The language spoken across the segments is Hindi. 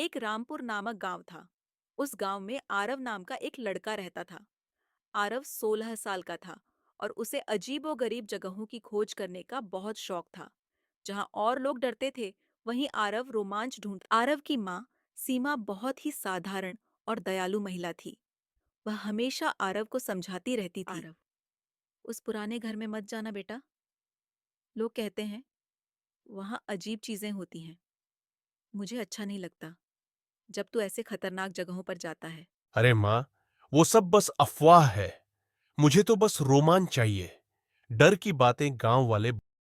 एक रामपुर नामक गांव था। उस गांव में आरव नाम का एक लड़का रहता था। आरव 16 साल का था और उसे अजीबोगरीब जगहों की खोज करने का बहुत शौक था। जहां और लोग डरते थे, वहीं आरव रोमांच ढूंढ। आरव की माँ सीमा बहुत ही साधारण और दयालु महिला थी। वह हमेशा आरव को समझाती रहती थी, आरव, उस पुराने घर में मत जाना बेटा। लोग कहते हैं वहां अजीब चीजें होती हैं। मुझे अच्छा नहीं लगता जब तू ऐसे खतरनाक जगहों पर जाता है। अरे माँ, वो सब बस अफवाह है। मुझे तो बस रोमांच चाहिए। डर की बातें गांव वाले।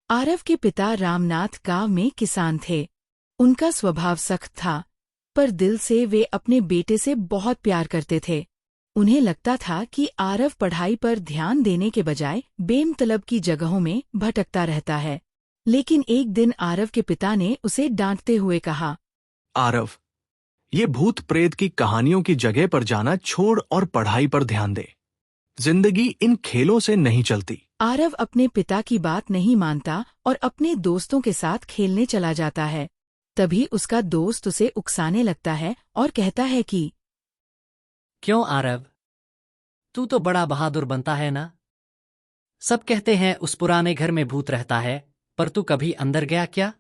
आरव के पिता रामनाथ गांव में किसान थे। उनका स्वभाव सख्त था, पर दिल से वे अपने बेटे से बहुत प्यार करते थे। उन्हें लगता था कि आरव पढ़ाई पर ध्यान देने के बजाय बेमतलब की जगहों में भटकता रहता है। लेकिन एक दिन आरव के पिता ने उसे डांटते हुए कहा, आरव, ये भूत प्रेत की कहानियों की जगह पर जाना छोड़ और पढ़ाई पर ध्यान दे। जिंदगी इन खेलों से नहीं चलती। आरव अपने पिता की बात नहीं मानता और अपने दोस्तों के साथ खेलने चला जाता है। तभी उसका दोस्त उसे उकसाने लगता है और कहता है कि क्यों आरव, तू तो बड़ा बहादुर बनता है ना। सब कहते हैं उस पुराने घर में भूत रहता है, पर तू कभी अंदर गया क्या?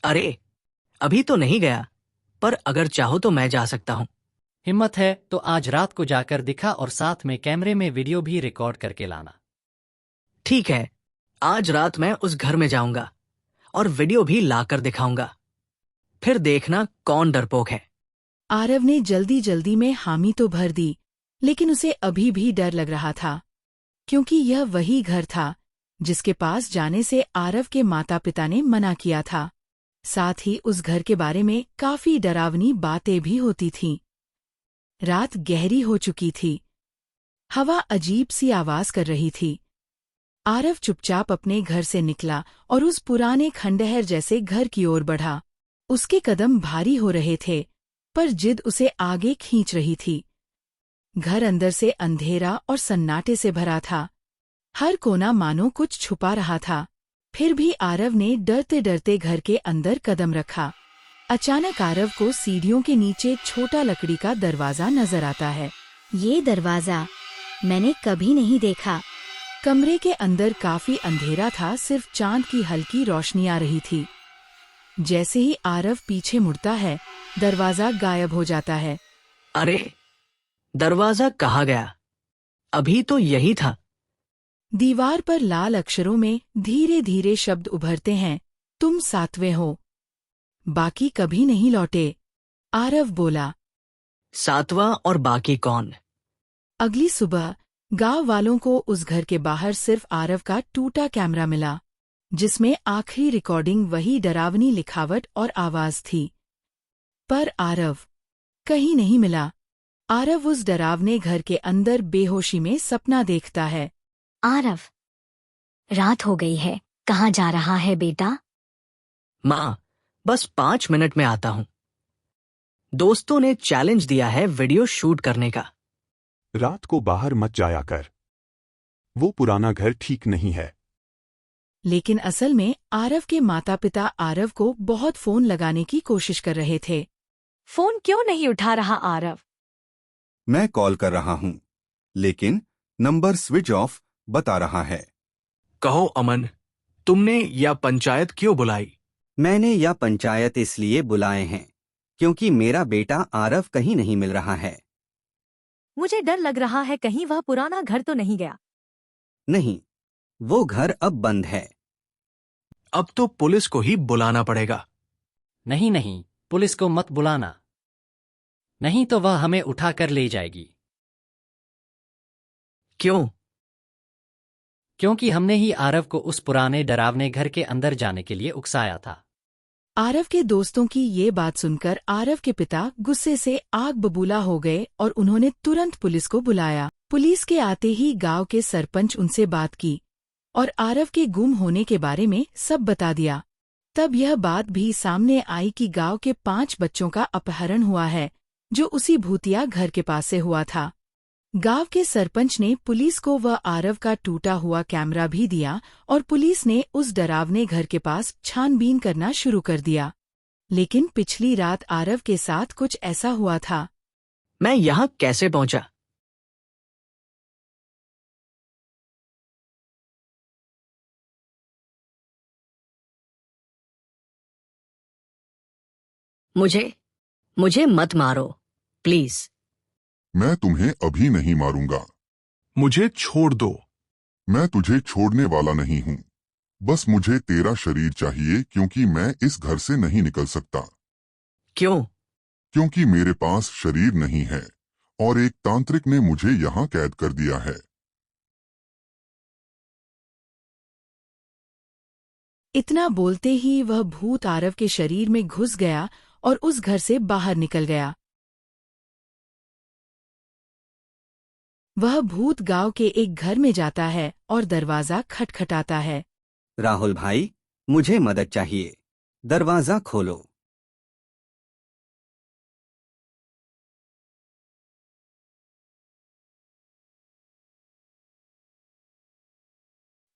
अरे, अभी तो नहीं गया, पर अगर चाहो तो मैं जा सकता हूँ। हिम्मत है तो आज रात को जाकर दिखा और साथ में कैमरे में वीडियो भी रिकॉर्ड करके लाना। ठीक है, आज रात मैं उस घर में जाऊंगा और वीडियो भी लाकर दिखाऊंगा। फिर देखना कौन डरपोक है। आरव ने जल्दी जल्दी में हामी तो भर दी, लेकिन उसे अभी भी डर लग रहा था, क्योंकि यह वही घर था जिसके पास जाने से आरव के माता पिता ने मना किया था। साथ ही उस घर के बारे में काफी डरावनी बातें भी होती थीं। रात गहरी हो चुकी थी। हवा अजीब सी आवाज कर रही थी। आरव चुपचाप अपने घर से निकला और उस पुराने खंडहर जैसे घर की ओर बढ़ा। उसके कदम भारी हो रहे थे, पर जिद उसे आगे खींच रही थी। घर अंदर से अंधेरा और सन्नाटे से भरा था। हर कोना मानो कुछ छुपा रहा था। फिर भी आरव ने डरते डरते घर के अंदर कदम रखा। अचानक आरव को सीढ़ियों के नीचे छोटा लकड़ी का दरवाजा नजर आता है। ये दरवाजा मैंने कभी नहीं देखा। कमरे के अंदर काफी अंधेरा था, सिर्फ चांद की हल्की रोशनी आ रही थी। जैसे ही आरव पीछे मुड़ता है, दरवाजा गायब हो जाता है। अरे, दरवाजा कहाँ गया? अभी तो यही था। दीवार पर लाल अक्षरों में धीरे धीरे शब्द उभरते हैं, तुम सातवें हो। बाकी कभी नहीं लौटे। आरव बोला। सातवां और बाकी कौन? अगली सुबह गांव वालों को उस घर के बाहर सिर्फ आरव का टूटा कैमरा मिला, जिसमें आखिरी रिकॉर्डिंग वही डरावनी लिखावट और आवाज थी। पर आरव कहीं नहीं मिला। आरव उस डरावने घर के अंदर बेहोशी में सपना देखता है। आरव, रात हो गई है, कहाँ जा रहा है बेटा? माँ, बस 5 मिनट में आता हूँ। दोस्तों ने चैलेंज दिया है वीडियो शूट करने का। रात को बाहर मत जाया कर। वो पुराना घर ठीक नहीं है। लेकिन असल में आरव के माता पिता आरव को बहुत फोन लगाने की कोशिश कर रहे थे। फोन क्यों नहीं उठा रहा आरव? मैं कॉल कर रहा हूँ, लेकिन नंबर स्विच ऑफ बता रहा है। कहो अमन, तुमने या पंचायत क्यों बुलाई? मैंने या पंचायत इसलिए बुलाए हैं क्योंकि मेरा बेटा आरव कहीं नहीं मिल रहा है। मुझे डर लग रहा है कहीं वह पुराना घर तो नहीं गया। नहीं, वो घर अब बंद है। अब तो पुलिस को ही बुलाना पड़ेगा। नहीं नहीं, पुलिस को मत बुलाना, नहीं तो वह हमें उठा कर ले जाएगी। क्यों? क्योंकि हमने ही आरव को उस पुराने डरावने घर के अंदर जाने के लिए उकसाया था। आरव के दोस्तों की ये बात सुनकर आरव के पिता गुस्से से आग बबूला हो गए और उन्होंने तुरंत पुलिस को बुलाया। पुलिस के आते ही गांव के सरपंच उनसे बात की और आरव के गुम होने के बारे में सब बता दिया। तब यह बात भी सामने आई कि गांव के 5 बच्चों का अपहरण हुआ है, जो उसी भूतिया घर के पास से हुआ था। गांव के सरपंच ने पुलिस को वह आरव का टूटा हुआ कैमरा भी दिया और पुलिस ने उस डरावने घर के पास छानबीन करना शुरू कर दिया। लेकिन पिछली रात आरव के साथ कुछ ऐसा हुआ था। मैं यहाँ कैसे पहुंचा? मुझे मत मारो, प्लीज। मैं तुम्हें अभी नहीं मारूंगा। मुझे छोड़ दो। मैं तुझे छोड़ने वाला नहीं हूँ। बस मुझे तेरा शरीर चाहिए क्योंकि मैं इस घर से नहीं निकल सकता। क्यों? क्योंकि मेरे पास शरीर नहीं है और एक तांत्रिक ने मुझे यहाँ कैद कर दिया है। इतना बोलते ही वह भूत आरव के शरीर में घुस गया और उस घर से बाहर निकल गया। वह भूत गांव के एक घर में जाता है और दरवाजा खटखटाता है। राहुल भाई, मुझे मदद चाहिए। दरवाजा खोलो।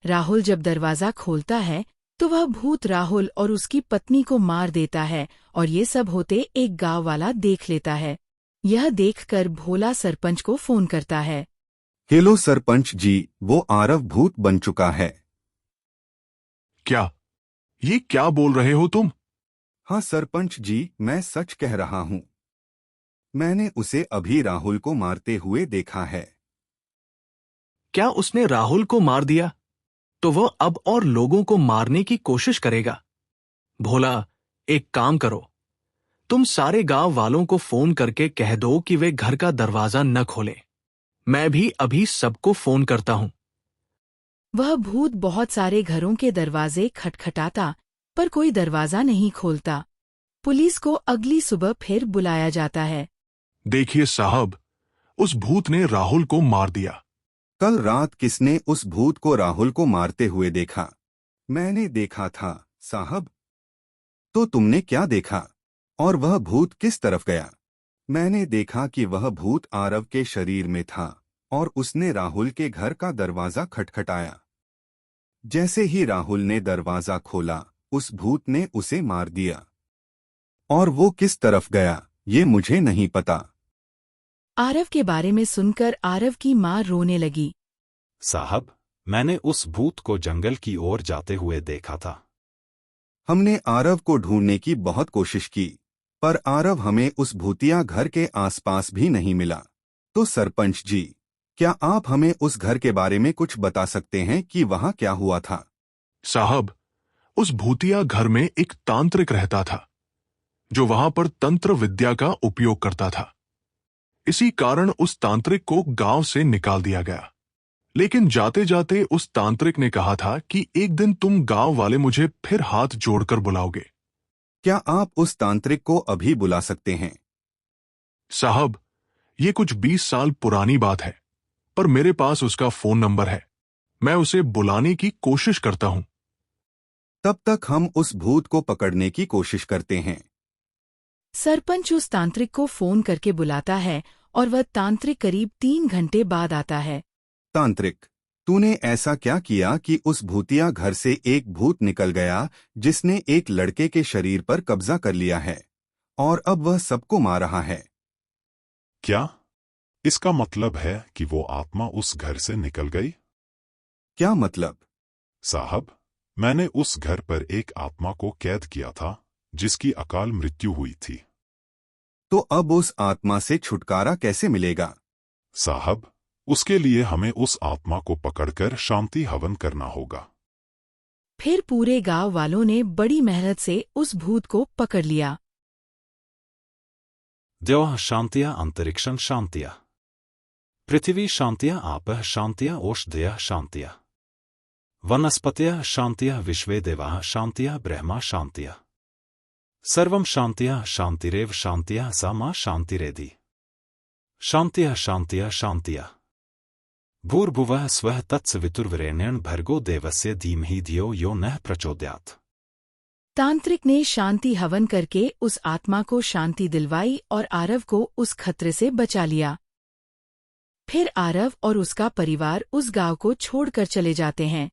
राहुल जब दरवाजा खोलता है तो वह भूत राहुल और उसकी पत्नी को मार देता है और ये सब होते एक गांव वाला देख लेता है। यह देखकर भोला सरपंच को फोन करता है। हेलो सरपंच जी, वो आरव भूत बन चुका है। क्या? ये क्या बोल रहे हो तुम? हाँ सरपंच जी, मैं सच कह रहा हूँ। मैंने उसे अभी राहुल को मारते हुए देखा है। क्या उसने राहुल को मार दिया? तो वह अब और लोगों को मारने की कोशिश करेगा। भोला, एक काम करो, तुम सारे गांव वालों को फोन करके कह दो कि वे घर का दरवाजा न खोलें। मैं भी अभी सबको फोन करता हूं। वह भूत बहुत सारे घरों के दरवाजे खटखटाता पर कोई दरवाजा नहीं खोलता। पुलिस को अगली सुबह फिर बुलाया जाता है। देखिए साहब, उस भूत ने राहुल को मार दिया। कल रात किसने उस भूत को राहुल को मारते हुए देखा? मैंने देखा था साहब। तो तुमने क्या देखा? और वह भूत किस तरफ गया? मैंने देखा कि वह भूत आरव के शरीर में था और उसने राहुल के घर का दरवाजा खटखटाया। जैसे ही राहुल ने दरवाजा खोला, उस भूत ने उसे मार दिया। और वो किस तरफ गया, ये मुझे नहीं पता। आरव के बारे में सुनकर आरव की माँ रोने लगी। साहब, मैंने उस भूत को जंगल की ओर जाते हुए देखा था। हमने आरव को ढूंढने की बहुत कोशिश की, पर आरव हमें उस भूतिया घर के आसपास भी नहीं मिला। तो सरपंच जी, क्या आप हमें उस घर के बारे में कुछ बता सकते हैं कि वहां क्या हुआ था? साहब, उस भूतिया घर में एक तांत्रिक रहता था, जो वहां पर तंत्र विद्या का उपयोग करता था। इसी कारण उस तांत्रिक को गांव से निकाल दिया गया। लेकिन जाते जाते उस तांत्रिक ने कहा था कि एक दिन तुम गांव वाले मुझे फिर हाथ जोड़कर बुलाओगे। क्या आप उस तांत्रिक को अभी बुला सकते हैं? साहब, ये कुछ 20 साल पुरानी बात है, पर मेरे पास उसका फोन नंबर है। मैं उसे बुलाने की कोशिश करता हूं। तब तक हम उस भूत को पकड़ने की कोशिश करते हैं। सरपंच उस तांत्रिक को फोन करके बुलाता है और वह तांत्रिक करीब 3 घंटे बाद आता है। तांत्रिक, तूने ऐसा क्या किया कि उस भूतिया घर से एक भूत निकल गया जिसने एक लड़के के शरीर पर कब्जा कर लिया है और अब वह सबको मार रहा है? क्या इसका मतलब है कि वो आत्मा उस घर से निकल गई? क्या मतलब? साहब, मैंने उस घर पर एक आत्मा को कैद किया था जिसकी अकाल मृत्यु हुई थी। तो अब उस आत्मा से छुटकारा कैसे मिलेगा? साहब, उसके लिए हमें उस आत्मा को पकड़कर शांति हवन करना होगा। फिर पूरे गांव वालों ने बड़ी मेहनत से उस भूत को पकड़ लिया। द्यौः शांत्या अंतरिक्षं शांत्या, पृथिवी शांत्या आपः शांत्या ओषधयः शांत्या, वनस्पतयः शांत्या विश्वे देवाः शांत्या ब्रह्मा शांत्या, सर्वं शांत्या शांतिरेव शांत्या सा मा शांतिरेधि, शांत्या शांत्या शांत्या, भूर्भुवः स्वः तत्सवितुर्वरेण्यं भर्गो देवस्य धीमहि धियो यो नः प्रचोदयात्। तांत्रिक ने शांति हवन करके उस आत्मा को शांति दिलवाई और आरव को उस खतरे से बचा लिया। फिर आरव और उसका परिवार उस गांव को छोड़कर चले जाते हैं।